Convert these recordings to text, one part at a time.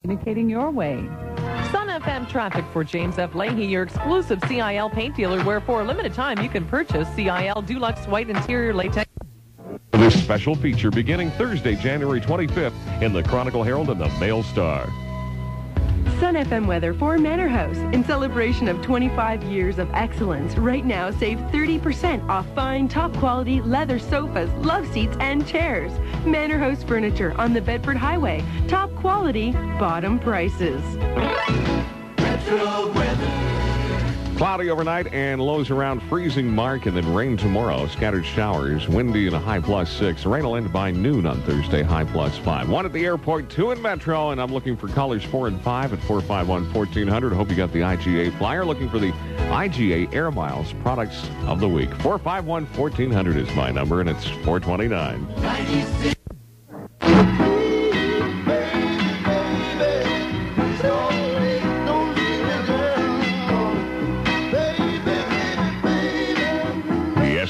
Communicating your way. SUN-FM traffic for James F. Leahy, your exclusive CIL paint dealer, where for a limited time you can purchase CIL Dulux White Interior Latex. This special feature beginning Thursday, January 25th in the Chronicle Herald and the Mail Star. SUN-FM weather for Manor House. In celebration of 25 years of excellence, right now save 30% off fine, top-quality leather sofas, love seats, and chairs. Manor House Furniture on the Bedford Highway. Top quality, bottom prices. Retro weather. Cloudy overnight and lows around freezing mark, and then rain tomorrow. Scattered showers, windy and a high +6. Rain will end by noon on Thursday, high +5. 1 at the airport, 2 in Metro, and I'm looking for callers 4 and 5 at 451-1400. Hope you got the IGA flyer. Looking for the IGA Air Miles Products of the Week. 451-1400 is my number, and it's 429. 96.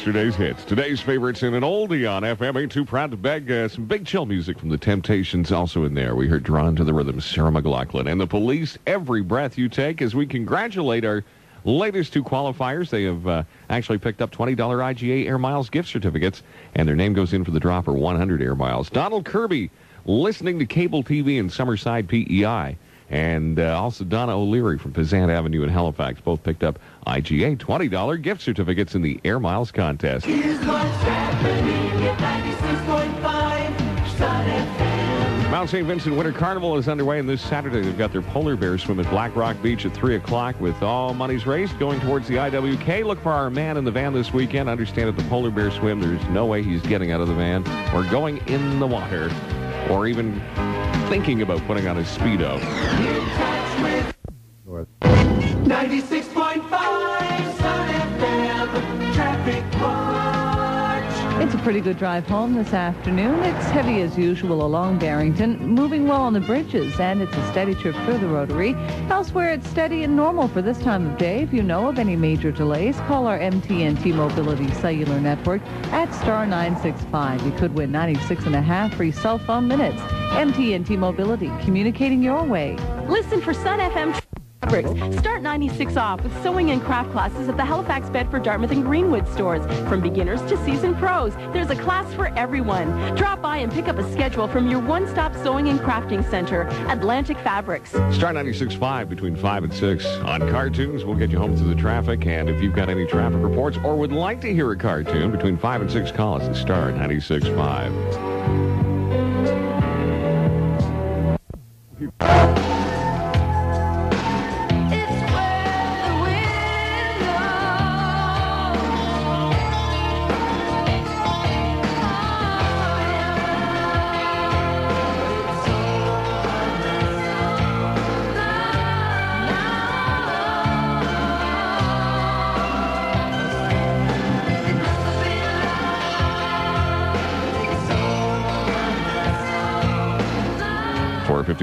Yesterday's hits. Today's favorites in an oldie on FM. Ain't too proud to beg. Some big chill music from the Temptations also in there. We heard Drawn to the Rhythm, Sarah McLachlan. And the Police, Every Breath You Take, as we congratulate our latest 2 qualifiers. They have actually picked up $20 IGA Air Miles gift certificates, and their name goes in for the draw for 100 Air Miles. Donald Kirby, listening to cable TV in Summerside, PEI. And also Donna O'Leary from Pheasant Avenue in Halifax. Both picked up IGA $20 gift certificates in the Air Miles contest. Here's what's happening at 96.5 SUN-FM. Mount St. Vincent Winter Carnival is underway, and this Saturday they've got their polar bear swim at Black Rock Beach at 3 o'clock with all monies raised going towards the IWK. Look for our man in the van this weekend. Understand at the polar bear swim, there's no way he's getting out of the van or going in the water or even thinking about putting on a Speedo. In touch with 96.5 SUN-FM Traffic Watch. It's a pretty good drive home this afternoon. It's heavy as usual along Barrington, moving well on the bridges, and it's a steady trip through the Rotary. Elsewhere, it's steady and normal for this time of day. If you know of any major delays, call our MTNT Mobility Cellular Network at star 965. You could win 96.5 free cell phone minutes. MTNT Mobility, communicating your way. Listen for SUN-FM fabrics. Start 96 off with sewing and craft classes at the Halifax, Bedford, Dartmouth, and Greenwood stores. From beginners to seasoned pros, there's a class for everyone. Drop by and pick up a schedule from your one-stop sewing and crafting center, Atlantic Fabrics. Star 96.5 between 5 and 6 on cartoons. We'll get you home through the traffic, and if you've got any traffic reports or would like to hear a cartoon, between 5 and 6, call us at Star 96.5.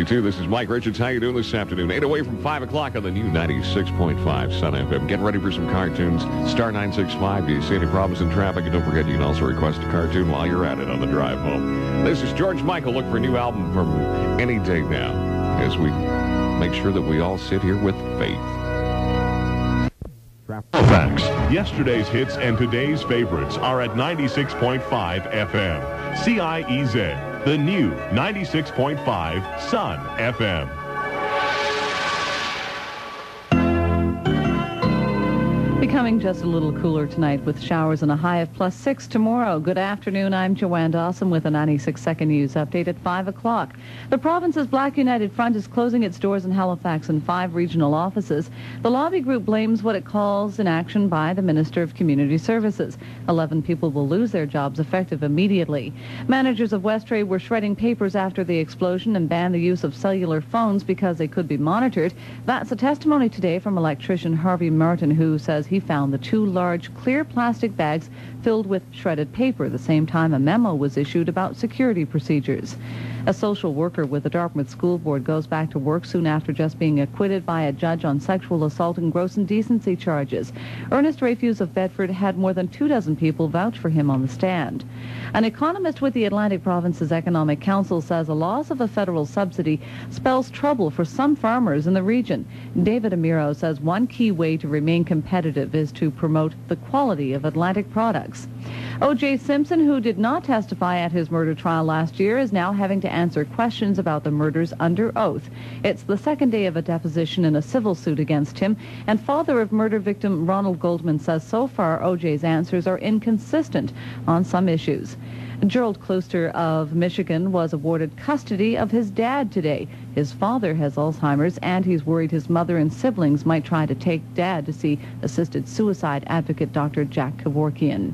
This is Mike Richards. How you doing this afternoon? 8 away from 5 o'clock on the new 96.5 SUN-FM. Get ready for some cartoons. Star 965. Do you see any problems in traffic? And don't forget, you can also request a cartoon while you're at it on the drive home. This is George Michael. Look for a new album from any day now as we make sure that we all sit here with faith. Halifax. Yesterday's hits and today's favorites are at 96.5 FM. CIEZ. The new 96.5 SUN-FM. Becoming just a little cooler tonight with showers and a high of +6 tomorrow. Good afternoon. I'm Joanne Dawson with a 96-second news update at 5 o'clock. The province's Black United Front is closing its doors in Halifax and 5 regional offices. The lobby group blames what it calls inaction by the Minister of Community Services. 11 people will lose their jobs effective immediately. Managers of Westray were shredding papers after the explosion and banned the use of cellular phones because they could be monitored. That's a testimony today from electrician Harvey Merton, who says he found the 2 large clear plastic bags filled with shredded paper. The same time, a memo was issued about security procedures. A social worker with the Dartmouth School Board goes back to work soon after just being acquitted by a judge on sexual assault and gross indecency charges. Ernest Rayfuse of Bedford had more than 24 people vouch for him on the stand. An economist with the Atlantic Province's Economic Council says the loss of a federal subsidy spells trouble for some farmers in the region. David Amiro says one key way to remain competitive is to promote the quality of Atlantic products. O.J. Simpson, who did not testify at his murder trial last year, is now having to answer questions about the murders under oath. It's the second day of a deposition in a civil suit against him, and father of murder victim Ronald Goldman says so far O.J.'s answers are inconsistent on some issues. Gerald Klooster of Michigan was awarded custody of his dad today. His father has Alzheimer's, and he's worried his mother and siblings might try to take Dad to see assisted suicide advocate Dr. Jack Kevorkian.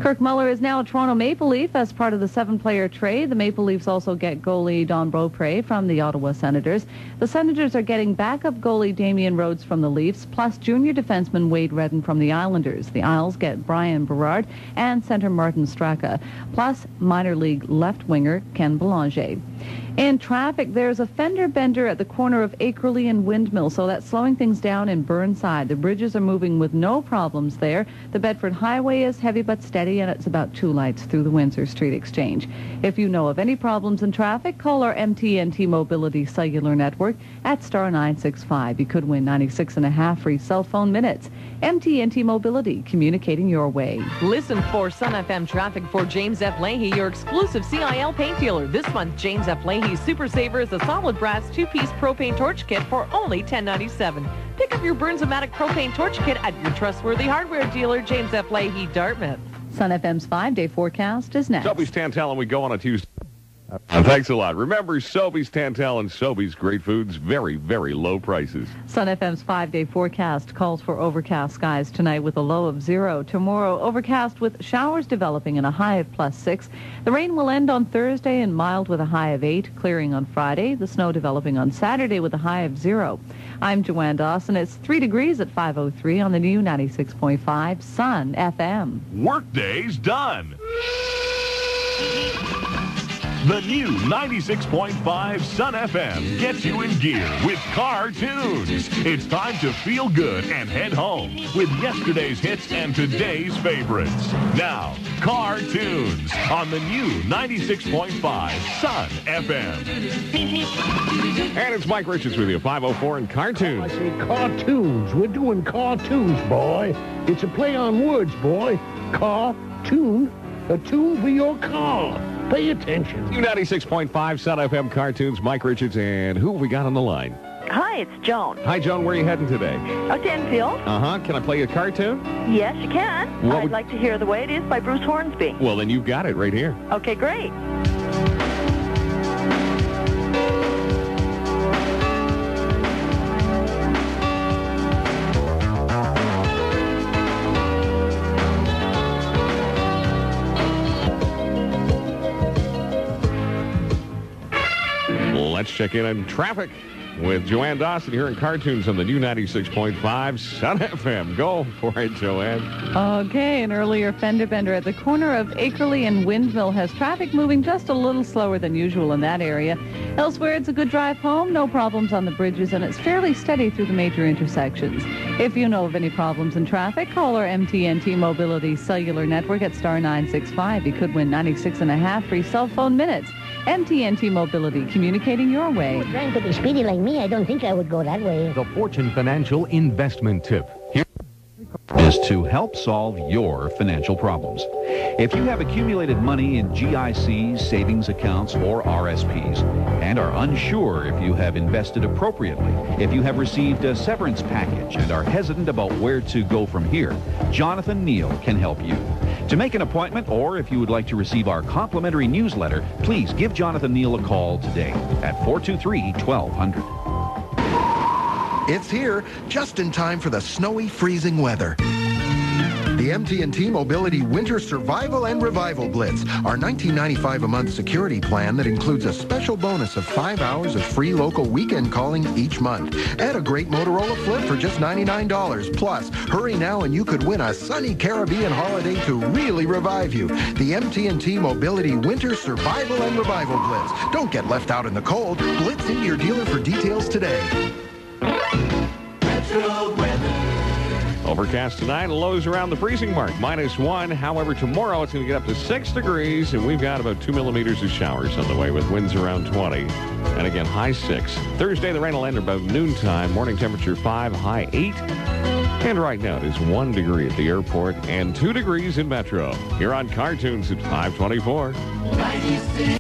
Kirk Muller is now a Toronto Maple Leaf as part of the 7-player trade. The Maple Leafs also get goalie Don Beaupre from the Ottawa Senators. The Senators are getting backup goalie Damian Rhodes from the Leafs, plus junior defenseman Wade Redden from the Islanders. The Isles get Brian Berard and center Martin Straka, plus minor league left winger Ken Belanger. In traffic, there's a fender bender at the corner of Acrely and Windmill, so that's slowing things down in Burnside. The bridges are moving with no problems there. The Bedford Highway is heavy but steady, and it's about 2 lights through the Windsor Street Exchange. If you know of any problems in traffic, call our MTNT Mobility Cellular Network at star 965. You could win 96.5 free cell phone minutes. MTNT Mobility, communicating your way. Listen for Sun FM traffic for James F. Leahy, your exclusive CIL paint dealer. This month, James F. Leahy's Super Saver is a solid brass 2-piece propane torch kit for only $10.97. Pick up your Burns-O-Matic propane torch kit at your trustworthy hardware dealer, James F. Leahy, Dartmouth. Sun FM's 5-day forecast is next. Sobeys Tantal, and we go on a Tuesday. Thanks a lot. Remember, Sobeys Tantal and Sobeys Great Foods, very, very low prices. Sun FM's 5-day forecast calls for overcast skies tonight with a low of 0. Tomorrow, overcast with showers developing and a high of +6. The rain will end on Thursday and mild with a high of 8, clearing on Friday. The snow developing on Saturday with a high of 0. I'm Joanne Dawson. It's 3 degrees at 5:03 on the new 96.5 Sun FM. Workday's done. The new 96.5 Sun FM gets you in gear with cartoons. It's time to feel good and head home with yesterday's hits and today's favorites. Now, cartoons on the new 96.5 Sun FM. And it's Mike Richards with you, 5:04 in cartoons. I say cartoons. We're doing cartoons, boy. It's a play on words, boy. Car-tune. A tune for your car. Pay attention. New 96.5 Sun FM cartoons, Mike Richards, and who have we got on the line? Hi, it's Joan. Hi, Joan. Where are you heading today? Out to Enfield. Uh-huh. Can I play a cartoon? Yes, you can. I'd like to hear The Way It Is by Bruce Hornsby. Well, then you've got it right here. Okay, great. Let's check in on traffic with Joanne Dawson here in cartoons on the new 96.5 Sun FM. Go for it, Joanne. Okay, an earlier fender bender at the corner of Acrely and Windmill has traffic moving just a little slower than usual in that area. Elsewhere, it's a good drive home, no problems on the bridges, and it's fairly steady through the major intersections. If you know of any problems in traffic, call our MTNT Mobility Cellular Network at star 965. You could win 96.5 free cell phone minutes. MTNT Mobility, communicating your way. Trying to be speedy like me, I don't think I would go that way. The Fortune Financial investment tip. Here is to help solve your financial problems. If you have accumulated money in GICs, savings accounts, or RSPs, and are unsure if you have invested appropriately, if you have received a severance package and are hesitant about where to go from here, Jonathan Neal can help you. To make an appointment, or if you would like to receive our complimentary newsletter, please give Jonathan Neal a call today at 423-1200. It's here, just in time for the snowy, freezing weather. The MT&T Mobility Winter Survival and Revival Blitz, our $19.95 a month security plan that includes a special bonus of 5 hours of free local weekend calling each month. And a great Motorola Flip for just $99. Plus, hurry now and you could win a sunny Caribbean holiday to really revive you. The MT&T Mobility Winter Survival and Revival Blitz. Don't get left out in the cold. Blitz into your dealer for details today. Retro weather. Overcast tonight, lows around the freezing mark, -1. However, tomorrow it's going to get up to 6 degrees, and we've got about 2 millimeters of showers on the way with winds around 20. And again, high 6. Thursday, the rain will end about noontime. Morning temperature 5, high 8. And right now, it is 1 degree at the airport and 2 degrees in Metro. Here on Cartoons at 524. 96.